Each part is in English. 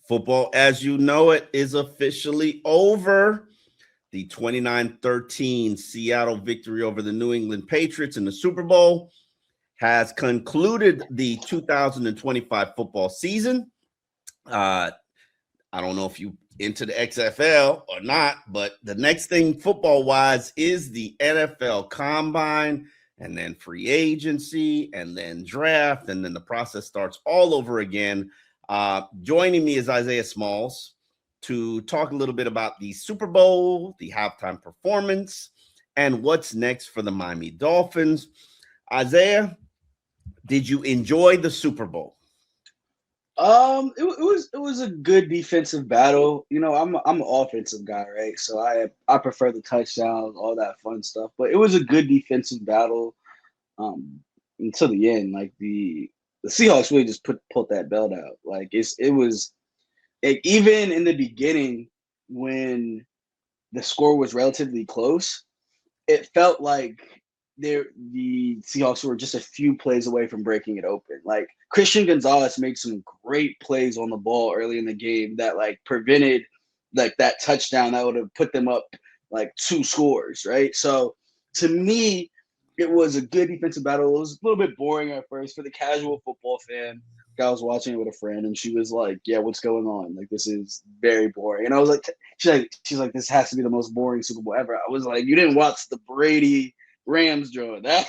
Football, as you know it, is officially over. The 29-13 Seattle victory over the New England Patriots in the Super Bowl has concluded the 2025 football season. Uh, I don't know if you into the XFL or not, but the next thing football wise is the NFL Combine, and then free agency, and then draft, and then the process starts all over again. Joining me is Isaiah Smalls to talk a little bit about the Super Bowl, the halftime performance, and what's next for the Miami Dolphins. Isaiah, did you enjoy the Super Bowl? It was a good defensive battle. I'm an offensive guy, right? So I prefer the touchdowns, all that fun stuff. But it was a good defensive battle um until the end. Like the Seahawks really just pulled that belt out. Like it was like, even in the beginning when the score was relatively close, it felt like the Seahawks were just a few plays away from breaking it open. Like Christian Gonzalez made some great plays on the ball early in the game that like prevented like that touchdown that would have put them up like two scores, right? So to me, it was a good defensive battle. It was a little bit boring at first for the casual football fan. I was watching it with a friend, and she was like, "Yeah, what's going on? Like, this is very boring." And I was like, "She's like, this has to be the most boring Super Bowl ever." I was like, "You didn't watch the Brady Rams drone? That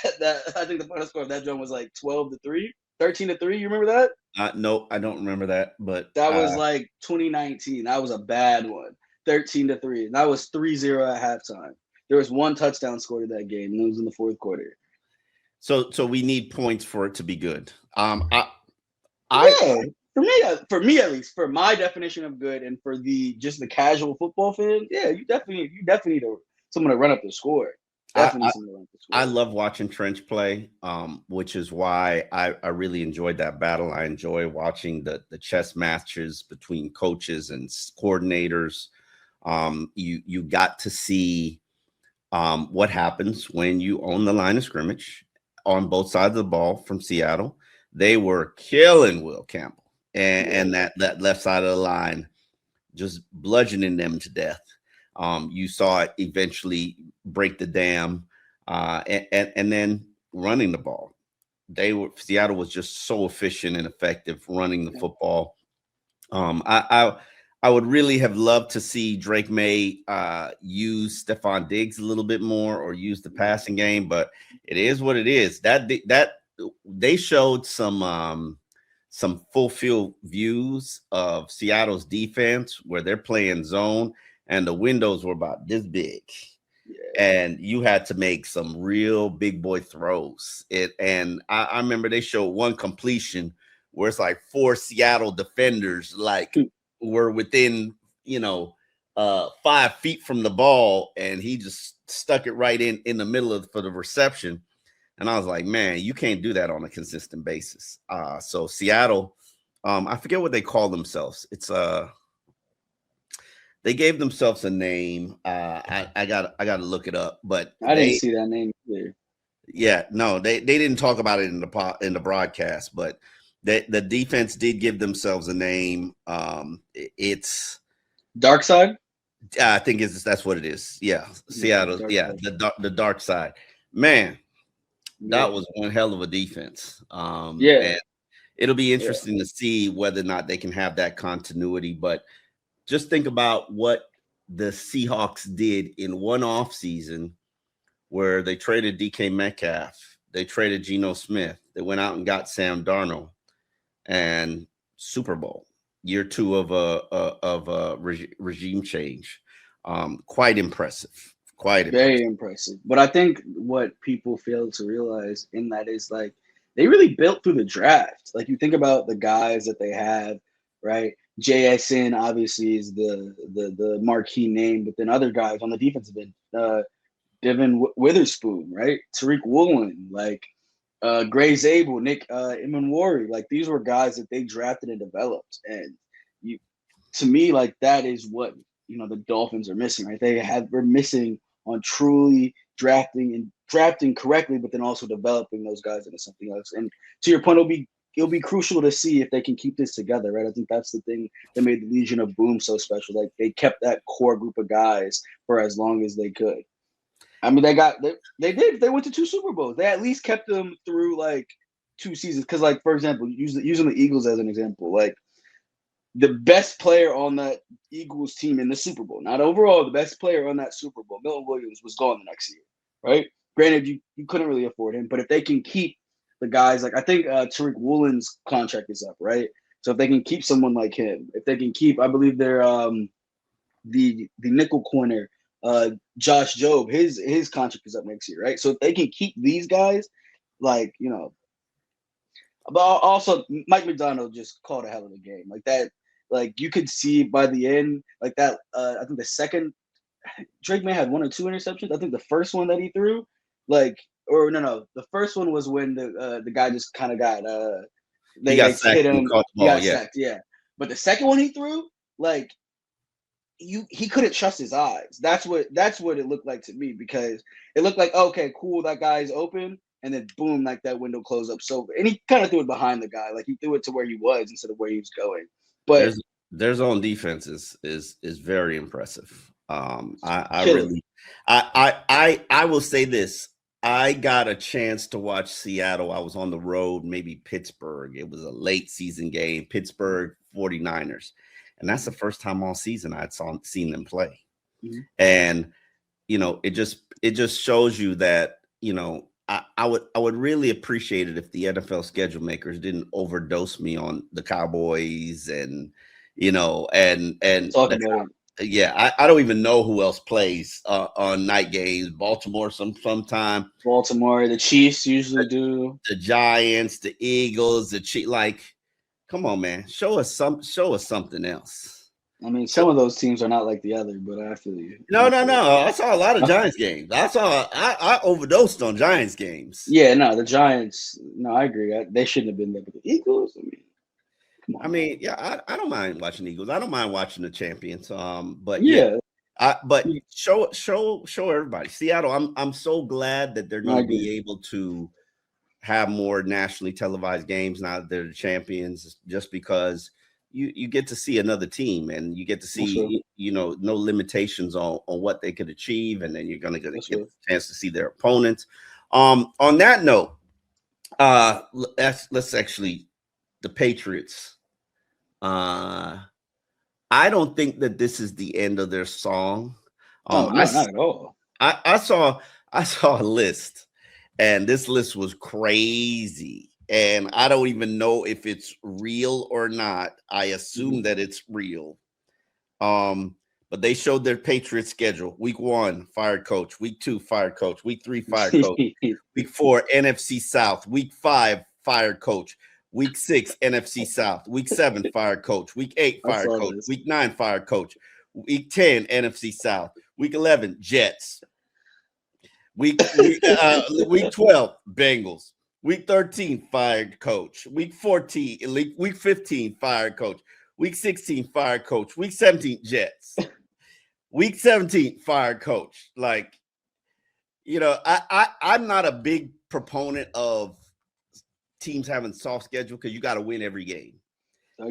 I think the final score of that drone was like 12-3, 13-3. You remember that? No, I don't remember that, but That was like 2019. That was a bad one. 13-3. And that was 3-0 at halftime. There was one touchdown scored in that game, and it was in the fourth quarter. so we need points for it to be good. I Yeah, for me at least, for my definition of good, and for the casual football fan, yeah, you definitely need someone to run up the score. Definitely I someone to run up the I score. love watching Trench play, which is why I really enjoyed that battle. I enjoy watching the chess matches between coaches and coordinators. You got to see what happens when you own the line of scrimmage on both sides of the ball from Seattle. They were killing Will Campbell and Yeah, that left side of the line, just bludgeoning them to death. You saw it eventually break the dam, and then running the ball. Seattle was just so efficient and effective running the yeah, football. I would really have loved to see Drake May use Stephon Diggs a little bit more or use the passing game, but it is what it is. That they showed some full field views of Seattle's defense where they're playing zone and the windows were about this big. yeah. And you had to make some real big boy throws. I remember they showed one completion where it's like four Seattle defenders like were within, 5 feet from the ball, and he just stuck it right in the middle of for the reception. And I was like, man, you can't do that on a consistent basis. So Seattle, I forget what they call themselves. They gave themselves a name. I got to look it up, but I didn't see that name either. yeah, no, they didn't talk about it in the broadcast, but the defense did give themselves a name. It's Dark Side. I think that's what it is. Yeah, Yeah, Seattle. Dark Yeah, Side. the dark side. Man, that Yeah, was one hell of a defense. yeah, And it'll be yeah. interesting to see whether or not they can have that continuity. But just think about what the Seahawks did in one off season where they traded DK Metcalf, they traded Geno Smith, they went out and got Sam Darnold, and Super Bowl year two of a regime change. Quite impressive. Quite Very impressive. impressive. But I think what people fail to realize in that is like they really built through the draft. Like you think about the guys that they have, right? JSN obviously is the marquee name, but then other guys on the defensive end, Devin Witherspoon, right? Tariq Woolen, like Gray Zabel, Nick Imanwari, like these were guys that they drafted and developed. And you, to me, like that is what the Dolphins are missing, right? We're missing on truly drafting correctly, but then also developing those guys into something else. And to your point, it'll be it'll be crucial to see if they can keep this together, right? I think that's the thing that made the Legion of Boom so special. Like they kept that core group of guys for as long as they could. I mean, they did. They went to 2 Super Bowls. They at least kept them through like 2 seasons. Because, like, for example, using the Eagles as an example, like the best player on that Eagles team in the Super Bowl, not overall, the best player on that Super Bowl, Milton Williams, was gone the next year, right? Granted, you couldn't really afford him, but if they can keep the guys, like I think Tariq Woolen's contract is up, right? So if they can keep someone like him, if they can keep, I believe they're the nickel corner, Josh Jobe, his contract is up next year, right? So if they can keep these guys, like, but also Mike McDonald just called a hell of a game. Like that, like you could see by the end, like that, I think the second Drake may have 1 or 2 interceptions. I think the first one that he threw, like, or no, the first one was when the guy just kind of got He got they sacked hit and him, caught the he ball. got Yeah. sacked, yeah. But the second one he threw, like he couldn't trust his eyes. That's what it looked like to me, because it looked like, okay, cool, that guy's open, and then boom, like that window closed up. So, and he kind of threw it behind the guy, like he threw it to where he was instead of where he was going. But Their zone defense is very impressive. I killer. really, I will say this. I got a chance to watch Seattle. I was on the road, maybe Pittsburgh. It was a late season game, Pittsburgh 49ers. And that's the first time all season I'd seen them play. Mm-hmm. And, it just shows you that, I would really appreciate it if the NFL schedule makers didn't overdose me on the Cowboys and Talk about it. yeah, I don't even know who else plays on night games. Baltimore sometime. Baltimore, the Chiefs usually do. The Giants, the Eagles, the Chiefs. Like, come on, man, show us something else. I mean, some of those teams are not like the other, but I feel you. No. I saw a lot of Giants games. I overdosed on Giants games. Yeah, no, the Giants. No, I agree. They shouldn't have been there. But the Eagles, come on. I mean, yeah, I don't mind watching Eagles. I don't mind watching the champions. But yeah, but show everybody. Seattle. I'm so glad that they're going to be able to have more nationally televised games now that they're the champions, just because you get to see another team and you get to see, no limitations on what they could achieve. And then you're going to get a chance to see their opponents. On that note, let's actually, the Patriots. I don't think that this is the end of their song. not at all. I saw a list, and this list was crazy. And I don't even know if it's real or not. I assume that it's real. But they showed their Patriots schedule. Week 1, fired coach. Week 2, fired coach. Week 3, fired coach. Week 4, NFC South. Week 5, fired coach. Week 6, NFC South. Week 7, fired coach. Week 8, fired coach. Week 9, fired coach. Week 10, NFC South. Week 11, Jets. Week 12, Bengals. Week 13, fired coach. Week 15, fired coach. Week 16, fired coach. Week 17, Jets. Week 17, fired coach. Like, I'm not a big proponent of teams having soft schedule, because you got to win every game.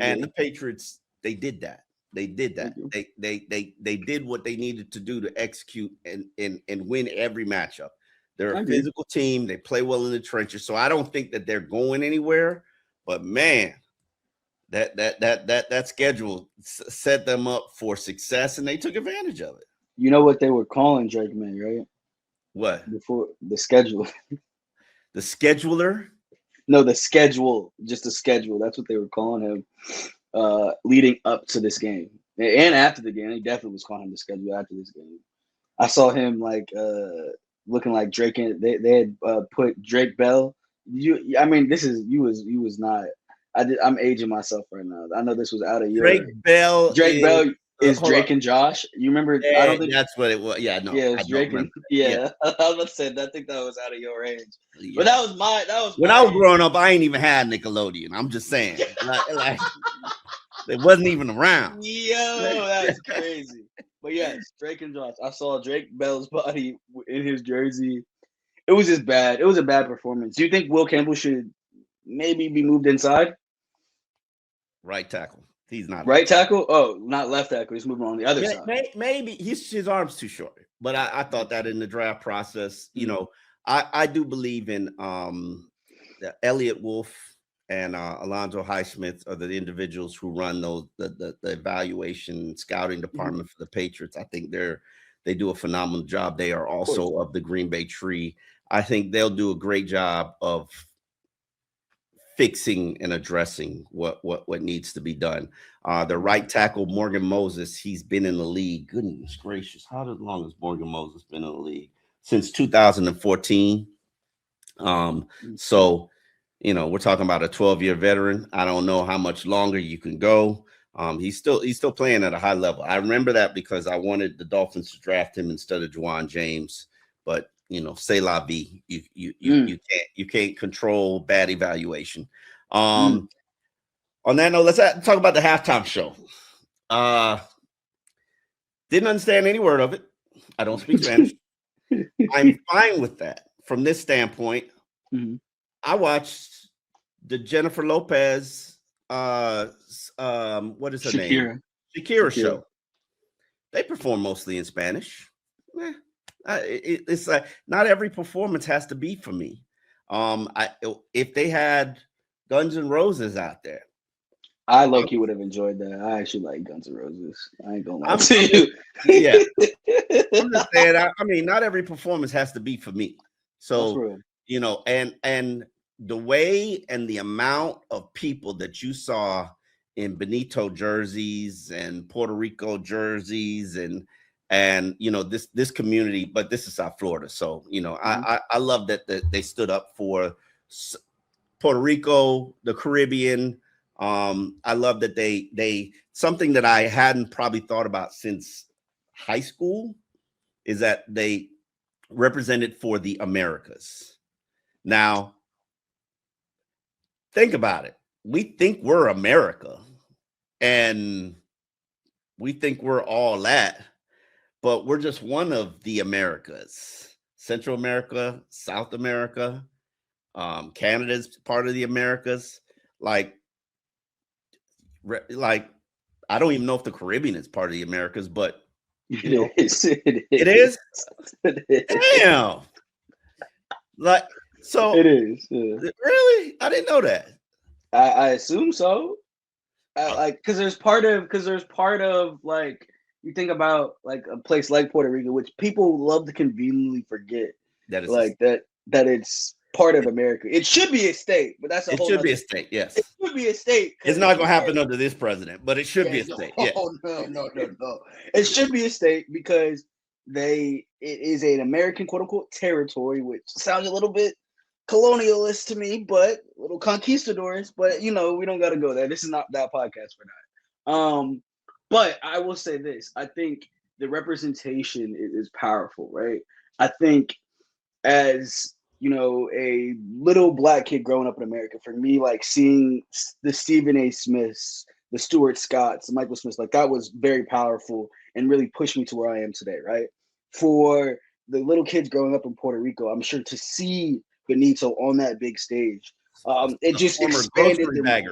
And the Patriots, they did that. They did that. They did what they needed to do to execute and win every matchup. They're a physical team. They play well in the trenches. So I don't think that they're going anywhere. But man, that schedule set them up for success, and they took advantage of it. You know what they were calling Drake May, right? What? Before the schedule. The scheduler? No, the schedule. Just the schedule. That's what they were calling him leading up to this game. And after the game. He definitely was calling him the schedule after this game. I saw him looking like Drake, and they had put Drake Bell. You was not. I'm aging myself right now. I know this was out of your. Drake Bell is Drake and Josh. You remember? Yeah, I don't think that's what it was. Yeah, no. Yeah, it's Drake and yeah. I was about to say, I think that was out of your range. Yeah. But that was when I was growing up. I ain't even had Nickelodeon. I'm just saying, like it wasn't even around. Yo, that's crazy. But yes, Drake and Josh. I saw Drake Bell's body in his jersey. It was just bad. It was a bad performance. Do you think Will Campbell should maybe be moved inside. Right tackle. He's not right tackle. Oh, not left tackle. He's moving on the other side. Maybe his arm's too short. But I thought that in the draft process, I do believe in Elliott Wolf and Alonzo Highsmith are the individuals who run the evaluation scouting department for the Patriots. I think they do a phenomenal job. They are also of the Green Bay tree. I think they'll do a great job of fixing and addressing what needs to be done. The right tackle, Morgan Moses, he's been in the league. Goodness gracious, how long has Morgan Moses been in the league? Since 2014. So, we're talking about a 12-year veteran. I don't know how much longer you can go. He's still playing at a high level. I remember that because I wanted the Dolphins to draft him instead of Juwan James, but c'est la vie. You can't control bad evaluation. On that note, let's talk about the halftime show. Didn't understand any word of it. I don't speak Spanish. I'm fine with that. From this standpoint, I watched the Jennifer Lopez, what is her name? Shakira show. They perform mostly in Spanish. It's like not every performance has to be for me. If they had Guns N' Roses out there, I low-key would have enjoyed that. I actually like Guns N' Roses. I ain't gonna lie to you. Yeah, I'm just saying. I mean, not every performance has to be for me. So and the way and the amount of people that you saw in Benito jerseys and Puerto Rico jerseys and this community, but this is South Florida, so I love that they stood up for Puerto Rico, the Caribbean. I love that they something that I hadn't probably thought about since high school is that they represented for the Americas. Now, think about it. We think we're America and we think we're all that, but we're just one of the Americas. Central America, South America, Canada's part of the Americas. Like, I don't even know if the Caribbean is part of the Americas, but it is. Damn. Like, so it is. Really? I didn't know that. I assume so. Because there's part of like you think about like a place like Puerto Rico, which people love to conveniently forget that it's part of America. It should be a state, but that's it should be a state. Yes, it should be a state. It's not going to happen under this president, but it should be a state. Yeah. No. It should be a state because it is an American quote unquote territory, which sounds a little bit colonialist to me, but little conquistadors. But we don't got to go there. This is not that podcast for that. But I will say this: I think the representation is powerful, right? I think as a little black kid growing up in America, for me, like seeing the Stephen A. Smiths, the Stuart Scotts, the Michael Smiths, like that was very powerful and really pushed me to where I am today, right? For the little kids growing up in Puerto Rico, I'm sure to see Benito on that big stage, it just expanded their mind.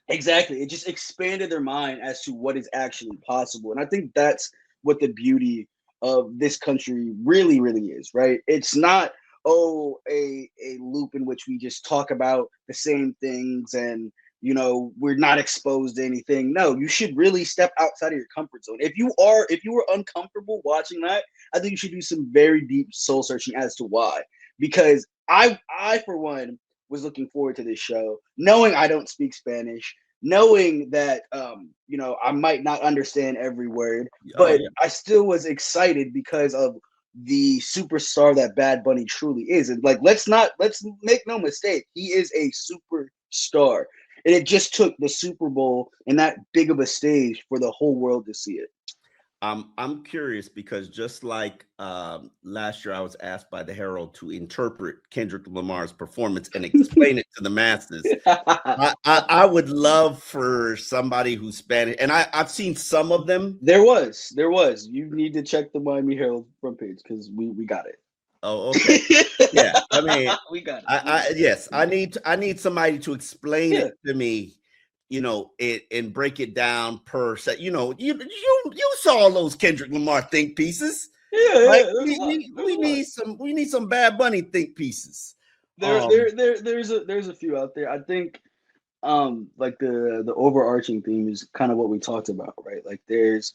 Exactly. It just expanded their mind as to what is actually possible. And I think that's what the beauty of this country really, really is, right? It's not, a loop in which we just talk about the same things and, we're not exposed to anything. No, you should really step outside of your comfort zone. If you were uncomfortable watching that, I think you should do some very deep soul searching as to why. Because I for one, was looking forward to this show, knowing I don't speak Spanish, knowing that I might not understand every word, but I still was excited because of the superstar that Bad Bunny truly is. And like let's make no mistake, he is a superstar. And it just took the Super Bowl and that big of a stage for the whole world to see it. I'm curious because just like last year, I was asked by the Herald to interpret Kendrick Lamar's performance and explain it to the masses. I would love for somebody who's Spanish, and I've seen some of them. There was. You need to check the Miami Herald front page because we got it. Oh, okay. Yeah, I mean, We got it. yes, I need somebody to explain Yeah. it to me, it and break it down per set. You saw those Kendrick Lamar think pieces. Yeah, Like yeah. There's a lot. There's a lot. we need some Bad Bunny think pieces. There's a few out there. I think like the overarching theme is kind of what we talked about, right? Like there's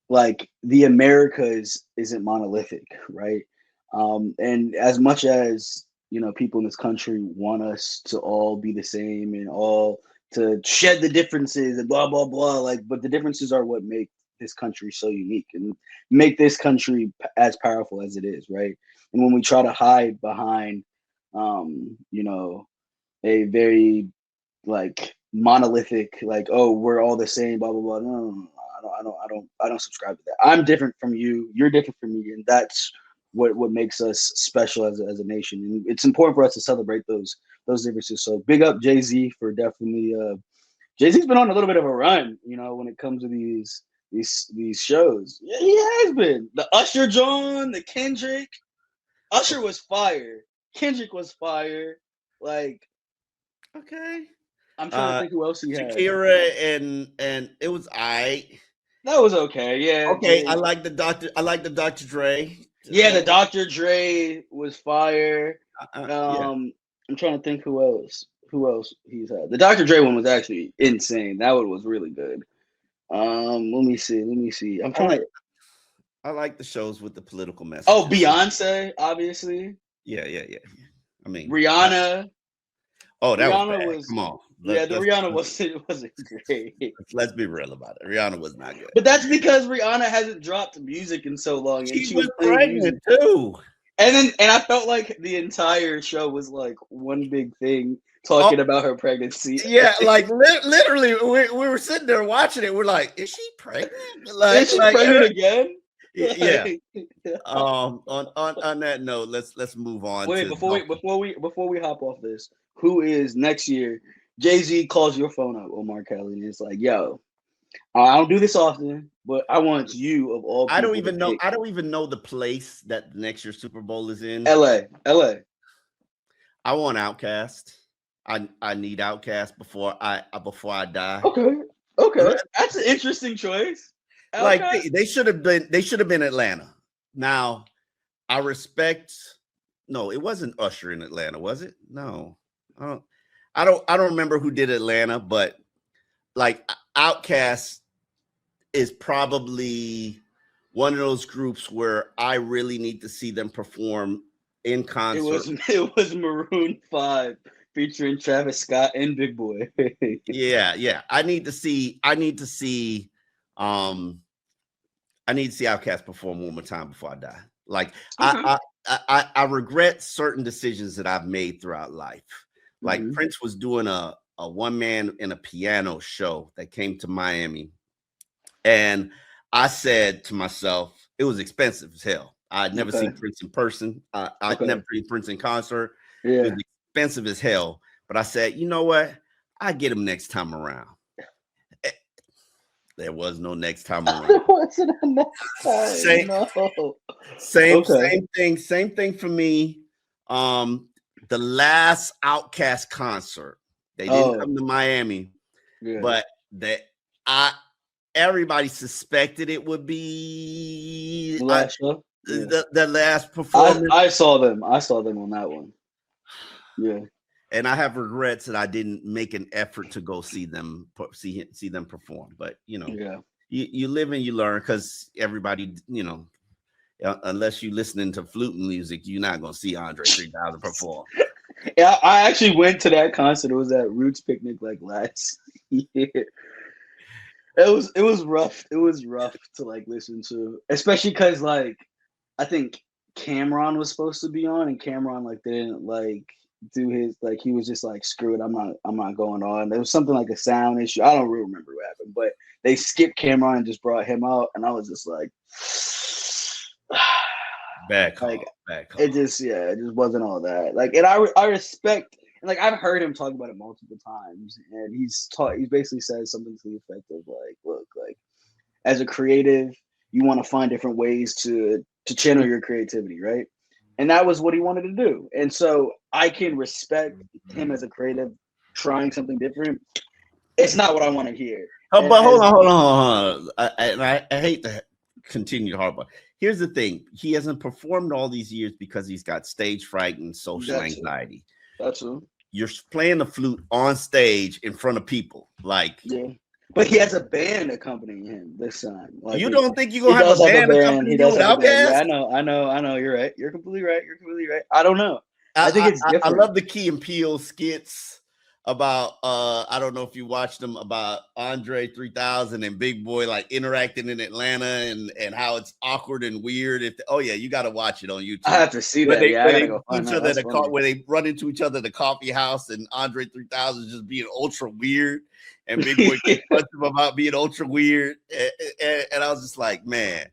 like the Americas isn't monolithic, right? And as much as people in this country want us to all be the same and all to shed the differences and blah blah blah, like, but the differences are what make this country so unique and make this country as powerful as it is, right? And when we try to hide behind, you know, a very like monolithic, like, oh, we're all the same, blah blah blah. No. I don't subscribe to that. I'm different from you. You're different from me, and that's what makes us special as a nation. And it's important for us to celebrate those differences. So big up Jay-Z for definitely. Jay-Z's been on a little bit of a run, when it comes to these shows. Yeah, he has been. The Usher John, the Kendrick. Usher was fire. Kendrick was fire. Like, Okay. I'm trying to think who else he had. Shakira and it was That was okay. Yeah. Okay, Jay. I like the Dr. Dre. Yeah, the Dr. Dre was fire. Yeah. I'm trying to think who else he's had. The Dr. Dre one was actually insane. That one was really good. Let me see. I like the shows with the political message. Oh, Beyonce, obviously. Yeah. I mean, Rihanna. Oh, that Rihanna was bad. Come on. Rihanna wasn't great. Let's be real about it. Rihanna was not good. But that's because Rihanna hasn't dropped music in so long. And she was pregnant too. And I felt like the entire show was like one big thing talking about her pregnancy. Yeah, like literally, we were sitting there watching it. We're like, "Is she pregnant? Like, is she pregnant again?" Yeah. On that note, let's move on. Wait, before we hop off this, who is next year? Jay-Z calls your phone up, Omar Kelly, and it's like, "Yo, I don't do this often, but I want you of all people." I don't even know the place that next year's Super Bowl is in. LA. I want Outkast. I need Outkast before I die. Okay. That's an interesting choice. Outkast? Like they should have been Atlanta. Now, I respect. No, it wasn't Usher in Atlanta, was it? No. I don't remember who did Atlanta, but like Outkast is probably one of those groups where I really need to see them perform in concert. It was Maroon 5 featuring Travis Scott and Big Boy. Yeah. I need to see Outkast perform one more time before I die. Like I regret certain decisions that I've made throughout life. Like Prince was doing a one man in a piano show that came to Miami. And I said to myself, it was expensive as hell. I'd never seen Prince in person. I'd never seen Prince in concert. Yeah. It was expensive as hell. But I said, you know what? I get him next time around. There was no next time around. There wasn't a next time. Same thing for me. The last Outkast concert, they didn't come to Miami, but everybody suspected it would be the last performance. I saw them on that one. Yeah. And I have regrets that I didn't make an effort to go see them perform. But you live and you learn, because everybody, unless you're listening to flute music, you're not gonna see Andre 3000 perform. Yeah, I actually went to that concert. It was at Roots Picnic like last year. It was rough. It was rough to like listen to, especially because like I think Cameron was supposed to be on, and Cameron like didn't like do his, like, he was just like, screw it, I'm not going on. There was something like a sound issue. I don't really remember what happened, but they skipped Cameron and just brought him out, and I was just like, bad call. It just wasn't all that. Like, and I respect, and like I've heard him talk about it multiple times, and he's basically said something to the effect of like, look, like as a creative, you want to find different ways to channel your creativity, right? And that was what he wanted to do. And so I can respect him as a creative trying something different. It's not what I want to hear. Oh, And but hold on. I hate to continue to harp on. Here's the thing: he hasn't performed all these years because he's got stage fright and social anxiety. That's true. You're playing the flute on stage in front of people, like But he has a band accompanying him this time. Like you don't think you're gonna have a band accompany you with Outkast? Yeah, I know. You're right. You're completely right. I don't know. I think it's different. I love the Key and Peele skits about I don't know if you watched them about Andre 3000 and Big Boy like interacting in Atlanta and how it's awkward and weird. You got to watch it on YouTube. I have to see that. Where they run into each other at the coffee house and Andre 3000 just being ultra weird and Big Boy punch him about being ultra weird and I was just like, man,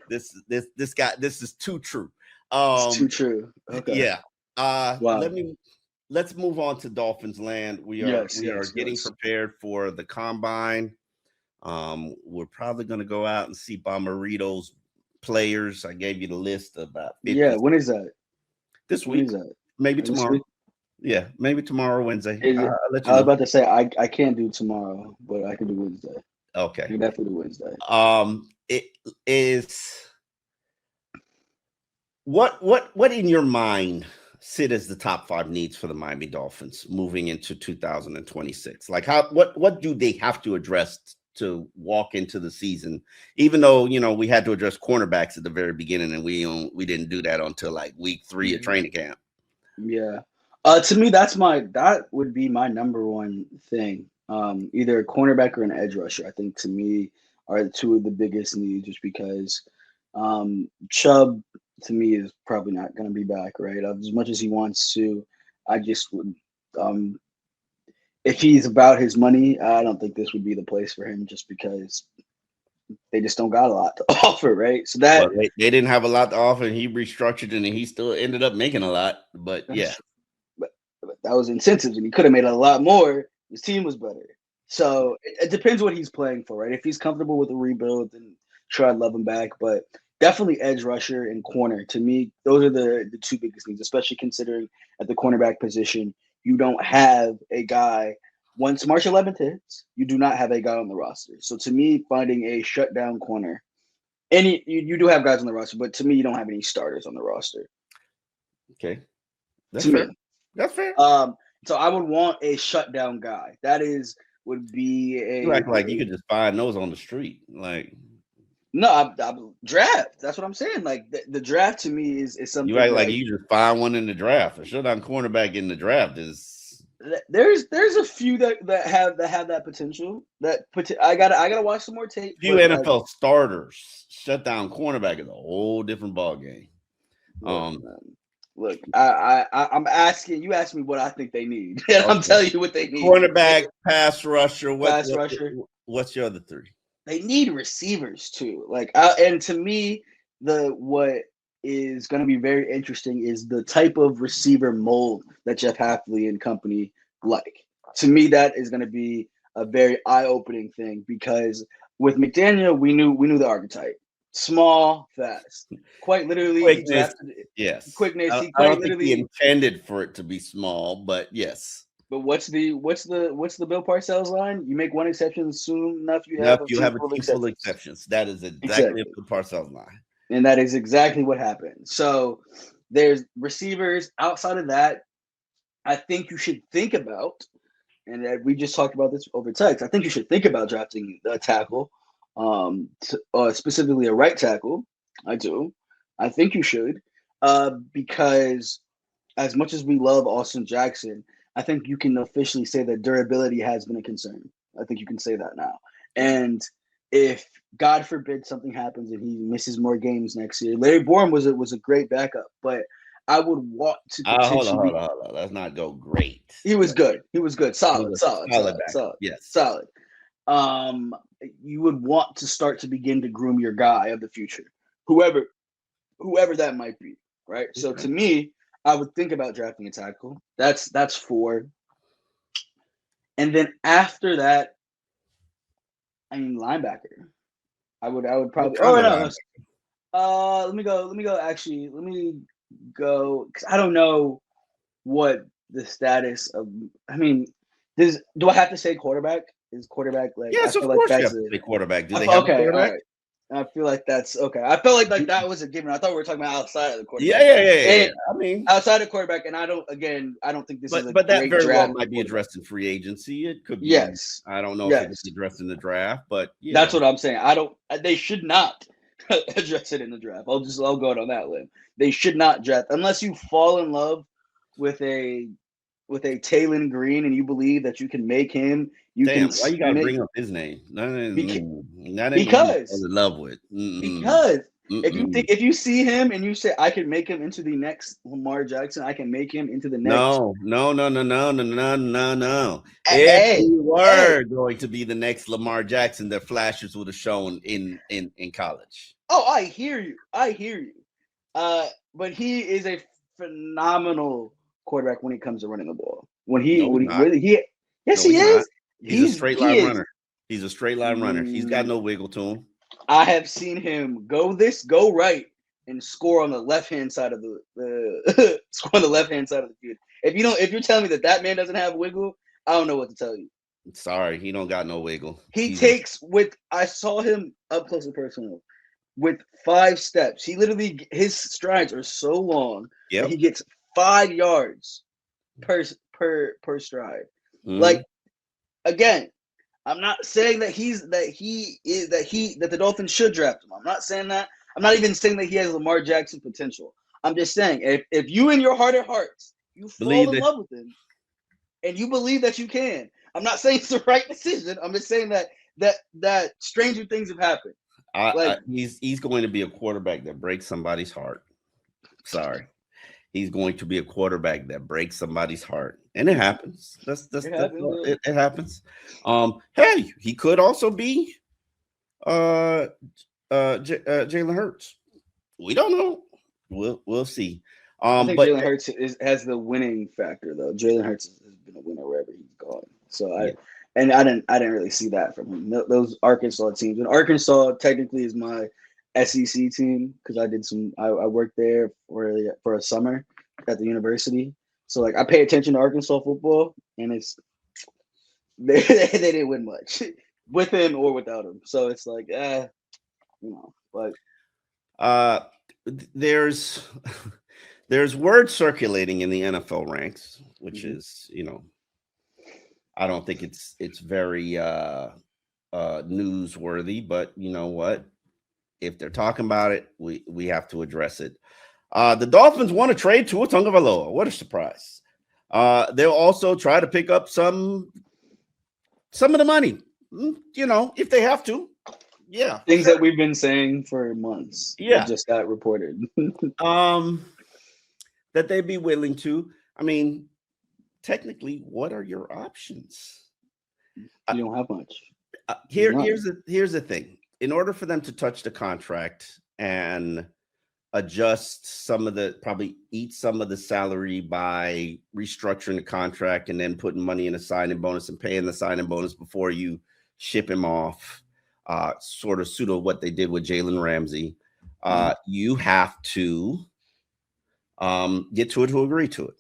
this guy, this is too true. It's too true. Okay. Yeah. Wow. Let's move on to Dolphins land. We are getting prepared for the combine. We're probably going to go out and see Bomberito's players. I gave you the list of about 50. Yeah, when is that? This week. Is that? Maybe tomorrow. Week? Yeah, maybe tomorrow, Wednesday. I was about to say I can't do tomorrow, but I can do Wednesday. Okay. I can definitely do Wednesday. It is what in your mind sit as the top 5 needs for the Miami Dolphins moving into 2026? Like what do they have to address to walk into the season? Even though, we had to address cornerbacks at the very beginning and we didn't do that until like week 3 of training camp. Yeah. To me, that would be my number one thing. Either a cornerback or an edge rusher, I think, to me, are the 2 of the biggest needs, just because Chubb, to me, is probably not going to be back, right? As much as he wants to, I just would. If he's about his money, I don't think this would be the place for him, just because they just don't got a lot to offer, right? So that they didn't have a lot to offer, and he restructured, and he still ended up making a lot. But yeah. But that was incentives, and he could have made a lot more. His team was better. So it depends what he's playing for, right? If he's comfortable with a rebuild, then sure, I'd love him back. But definitely edge rusher and corner. To me, those are the 2 biggest needs, especially considering at the cornerback position, you don't have a guy. Once March 11th hits, you do not have a guy on the roster. So to me, finding a shutdown corner, you do have guys on the roster, but to me, you don't have any starters on the roster. Okay. That's fair. That's fair. So I would want a shutdown guy. Would be a. You act like you could just find those on the street, like. No, I draft. That's what I'm saying. Like the draft to me is something. You act like you just find one in the draft. A shutdown cornerback in the draft is. There's a few that have that potential. I gotta watch some more tape. Few NFL starters. Shutdown cornerback is a whole different ball game. Look, I'm asking you. Ask me what I think they need, and I'm telling you what they need. Cornerback, pass rusher. What's your other 3? They need receivers too. And to me, what is going to be very interesting is the type of receiver mold that Jeff Hafley and company like. To me, that is going to be a very eye-opening thing, because with McDaniel, we knew the archetype: small, fast, quite literally. Quickness. Yes. Quickness. I don't think he intended for it to be small, but yes. But what's the Bill Parcells line? You make one exception soon enough, you have a team full of exceptions. That is exactly the Parcells line. And that is exactly what happened. So there's receivers. Outside of that, I think you should think about, and we just talked about this over text, I think you should think about drafting a tackle, specifically a right tackle. I do. I think you should, because as much as we love Austin Jackson, I think you can officially say that durability has been a concern. I think you can say that now. And if God forbid something happens and he misses more games next year, Larry Bourne was a great backup, but I would want to potentially. Hold on. Let's not go great. He was good. Solid. Yes. Solid. You would want to start to begin to groom your guy of the future, whoever that might be, right? Okay. So to me, I would think about drafting a tackle. That's 4. And then after that, linebacker. I would probably. Oh no. Let me go. Actually, let me go, because I don't know what the status of. I mean, do I have to say quarterback? Is quarterback like? I Yes, of feel like course you that's have to a. say quarterback. Do they have a Okay, all quarterback? right. I feel like that's okay. I felt like that was a given. I thought we were talking about outside of the Yeah, quarterback, yeah, yeah, yeah. and I mean, outside of quarterback, and I don't think this is a but that great very well draft for might be quarterback. addressed in free agency. It could be. Yes, I don't know if it could yes, be addressed in the draft, but that's what I'm saying. I don't. They should not address it in the draft. I'll go out on that limb. They should not draft unless you fall in love with a Taylon Green and you believe that you can make him. You can damn, why you got to make bring up his name? beca- That ain't what he fell because in love with. Mm-mm, because mm-mm. if you see him and you say I can make him into the next Lamar Jackson, I can make him into the next. No, no, no, no, no, no, no, no, no. If Hey, he hey. were going to be the next Lamar Jackson, the flashes would have shown in college. Oh, I hear you. I hear you. But he is a phenomenal quarterback when it comes to running the ball. No, he's not. Yes, No, he he's not. is. He's a straight He line is. runner. He's a straight line runner. He's got no wiggle to him. I have seen him go right and score on the left hand side of the score on the left hand side of the field. If you're telling me that man doesn't have wiggle, I don't know what to tell you. Sorry, he don't got no wiggle. I saw him up close and personal with 5 steps. His strides are so long that he gets 5 yards per stride. Mm-hmm. Like, again, I'm not saying that the Dolphins should draft him. I'm not saying that. I'm not even saying that he has Lamar Jackson potential. I'm just saying if you in your heart of hearts you fall in love with him and you believe that you can. I'm not saying it's the right decision. I'm just saying that stranger things have happened. He's going to be a quarterback that breaks somebody's heart. Sorry. He's going to be a quarterback that breaks somebody's heart. And it happens. It happens. Hey, he could also be Jalen Hurts. We don't know. We'll see. I think Jalen Hurts has the winning factor though. Jalen Hurts has been a winner wherever he's gone. So I didn't really see that from him. Those Arkansas teams, and Arkansas technically is my SEC team because I worked there for a summer at the university. So like I pay attention to Arkansas football, and they didn't win much with him or without him. So it's like but there's word circulating in the NFL ranks, which is I don't think it's very newsworthy, but you know what? If they're talking about it, we have to address it. The Dolphins want to trade Tua Tagovailoa. What a surprise! They'll also try to pick up some of the money, if they have to. Yeah, things that we've been saying for months. Yeah, just got reported. That they'd be willing to. I mean, technically, what are your options? You don't have much. Here's the thing. In order for them to touch the contract and adjust probably eat some of the salary by restructuring the contract and then putting money in a signing bonus and paying the signing bonus before you ship him off, sort of pseudo what they did with Jalen Ramsey, you have to get Tua to agree to it.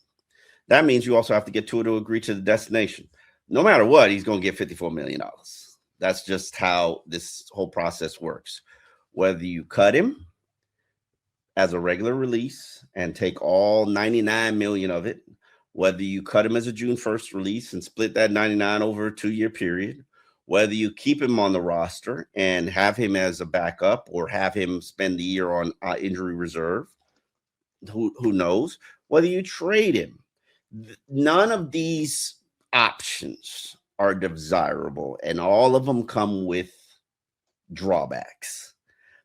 That means you also have to get Tua to agree to the destination. No matter what, he's going to get $54 million. That's just how this whole process works. Whether you cut him as a regular release and take all 99 million of it, whether you cut him as a June 1st release and split that 99 over a 2-year period, whether you keep him on the roster and have him as a backup or have him spend the year on injury reserve, who knows, whether you trade him. None of these options are desirable, and all of them come with drawbacks.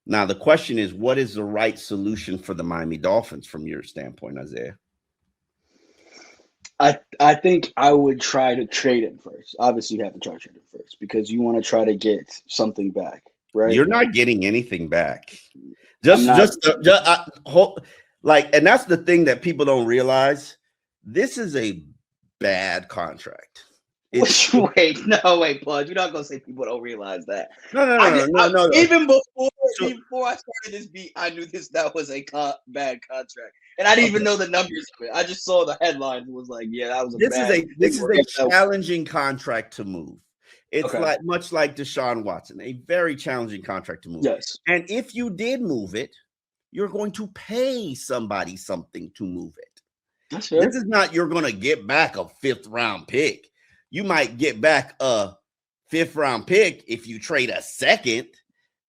Now, the question is, what is the right solution for the Miami Dolphins from your standpoint, Isaiah? I think I would try to trade him first. Obviously, you have to try to trade him first because you want to try to get something back, right? You're not getting anything back. And that's the thing that people don't realize. This is a bad contract. Wait, Bud. You're not gonna say people don't realize that. No. Even before I started this beat, I knew that was a bad contract. And I didn't even Okay. know the numbers of it. I just saw the headlines and was like, yeah, that was a This is bad. a this is a challenging contract to move. It's Okay. like much like Deshaun Watson, a very challenging contract to move. Yes. And if you did move it, you're going to pay somebody something to move it. That's fair. This is not you're going to get back a 5th round pick. You might get back a 5th round pick if you trade a 2nd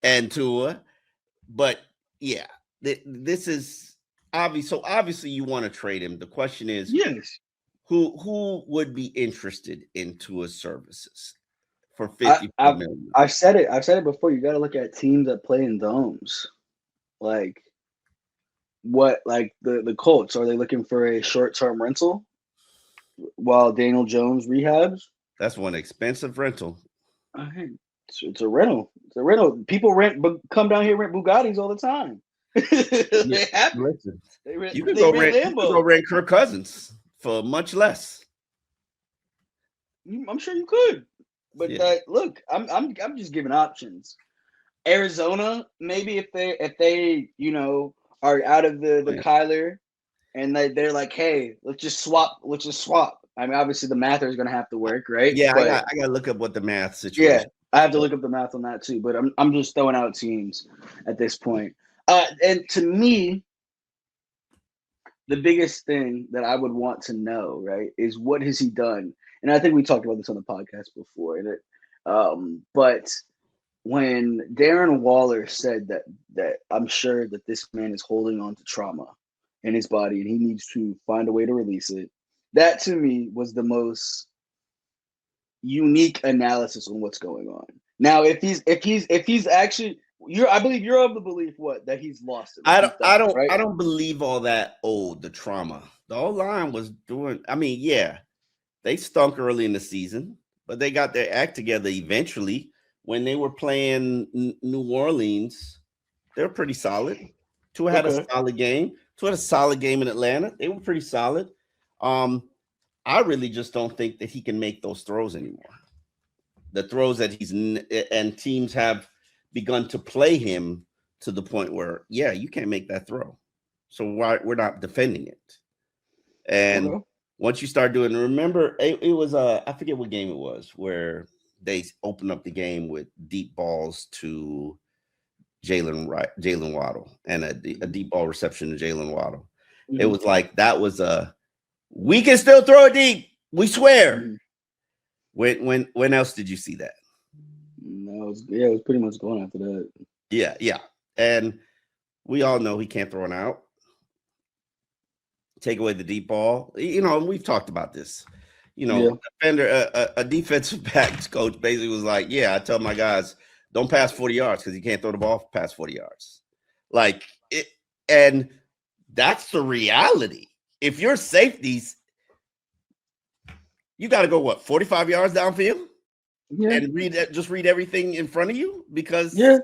and Tua. But yeah, this is obvious. So obviously you want to trade him. The question is, yes, who would be interested in Tua's services for 50 million? I've said it before. You got to look at teams that play in domes. Like what? Like the Colts, are they looking for a short-term rental while Daniel Jones rehabs? That's one expensive rental. It's a rental. It's a rental. People come down here, rent Bugattis all the time. They have. Listen, They you can rent go rent Kirk Cousins for much less. I'm sure you could, but look, I'm just giving options. Arizona, maybe if they are out of the Kyler, and they're like, hey, let's just swap. I mean, obviously the math is going to have to work, right? Yeah, but, I got to look up what the math situation. Yeah, I have to look up the math on that too. But I'm just throwing out teams at this point. And to me, the biggest thing that I would want to know, right, is what has he done? And I think we talked about this on the podcast before. But when Darren Waller said that I'm sure that this man is holding on to trauma in his body and he needs to find a way to release it, that to me was the most unique analysis on what's going on. Now, if he's actually, I believe you're of the belief that he's lost it. I don't believe all that. The trauma. The whole line was doing. I mean, yeah, they stunk early in the season, but they got their act together eventually. When they were playing New Orleans, they were pretty solid. Tua had a solid game. Tua had a solid game in Atlanta. They were pretty solid. I really just don't think that he can make those throws anymore. The throws that and teams have begun to play him to the point where, yeah, you can't make that throw. So we're not defending it. And once you start doing, remember, it was I forget what game it was where they opened up the game with deep balls to Jalen Waddle and a deep ball reception to Jalen Waddle. Mm-hmm. It was like that was we can still throw it deep. We swear. Mm-hmm. When else did you see that? No, it was pretty much going after that. Yeah. And we all know he can't throw it out. Take away the deep ball. We've talked about this. Defender, a defensive backs coach basically was like, yeah, I tell my guys, don't pass 40 yards because you can't throw the ball past 40 yards. Like it, and that's the reality. If your safeties, you got to go 45 yards downfield, and read everything in front of you because you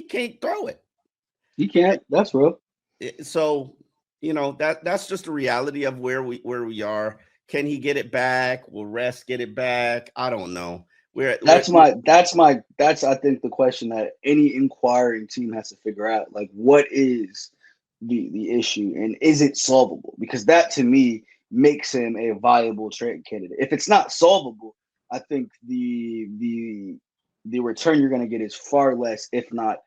can't throw it. You can't. That's real. So that's just the reality of where we are. Can he get it back? Will Rest get it back? I don't know. That's I think the question that any inquiring team has to figure out. Like, what is the issue and is it solvable? Because that to me makes him a viable trade candidate. If it's not solvable, I think the return you're going to get is far less, if not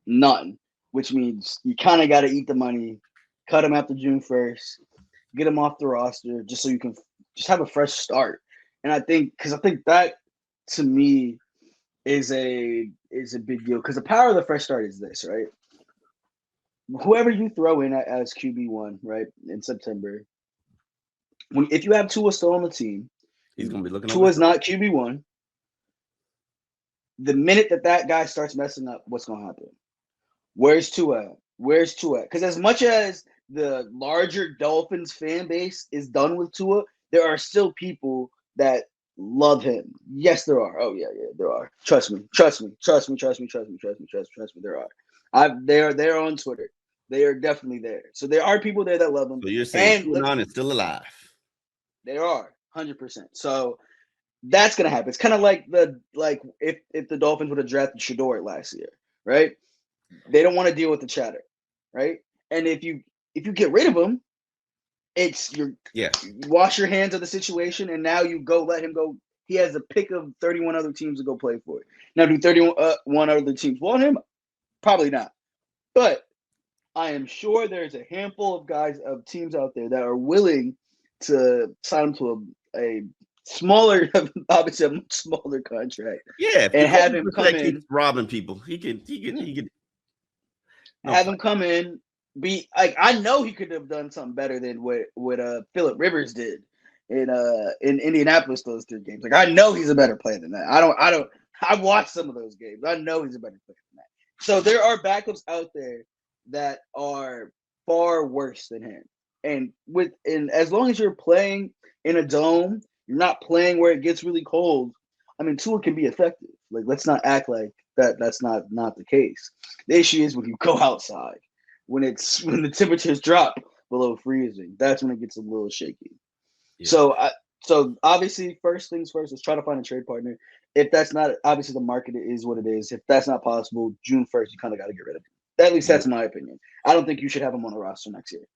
none. Which means you kind of got to eat the money, cut him after June 1st, get him off the roster, just so you can just have a fresh start. And I think that to me is a big deal because the power of the fresh start is this, right? Whoever you throw in as QB1, right, in September, if you have Tua still on the team, he's going to be looking. Tua's not QB1. The minute that guy starts messing up, what's going to happen? Where's Tua? Because as much as the larger Dolphins fan base is done with Tua, there are still people that love him. Yes, there are. Oh yeah, there are. Trust me. There are. They're on Twitter. They are definitely there. So there are people there that love him. So you're saying QAnon is still alive? They are 100%. So that's gonna happen. It's kind of like if the Dolphins would have drafted Shador last year, right? They don't want to deal with the chatter, right? And if you if you get rid of him, it's you wash your hands of the situation, and now you go let him go. He has a pick of 31 other teams to go play for. Now, do 31 other teams want him? Probably not. But I am sure there's a handful of guys of teams out there that are willing to sign him to a smaller, obviously a much smaller contract. Yeah, and have him come in, robbing people. He could have him come in. Be like, I know he could have done something better than what Phillip Rivers did in Indianapolis those 3 games. Like, I know he's a better player than that. I watched some of those games. I know he's a better player than that. So there are backups out there that are far worse than him. And as long as you're playing in a dome, you're not playing where it gets really cold. I mean, Tua can be effective. Like, let's not act like that's not the case. The issue is when you go outside, when the temperatures drop below freezing, that's when it gets a little shaky. Yeah. So obviously, first things first, let's try to find a trade partner. If that's not, obviously the market is what it is. If that's not possible, June 1st, you kind of got to get rid of him. At least that's my opinion. I don't think you should have him on the roster next year.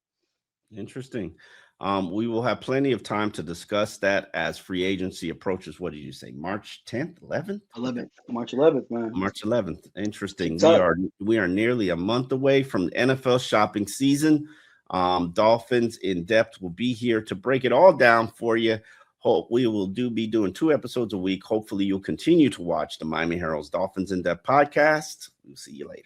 Interesting. We will have plenty of time to discuss that as free agency approaches. What did you say? March 10th, 11th? March 11th, man. March 11th. Interesting. We are nearly a month away from the NFL shopping season. Dolphins in depth will be here to break it all down for you. Hope we will be doing 2 episodes a week. Hopefully you'll continue to watch the Miami Herald's Dolphins in Depth podcast. We'll see you later.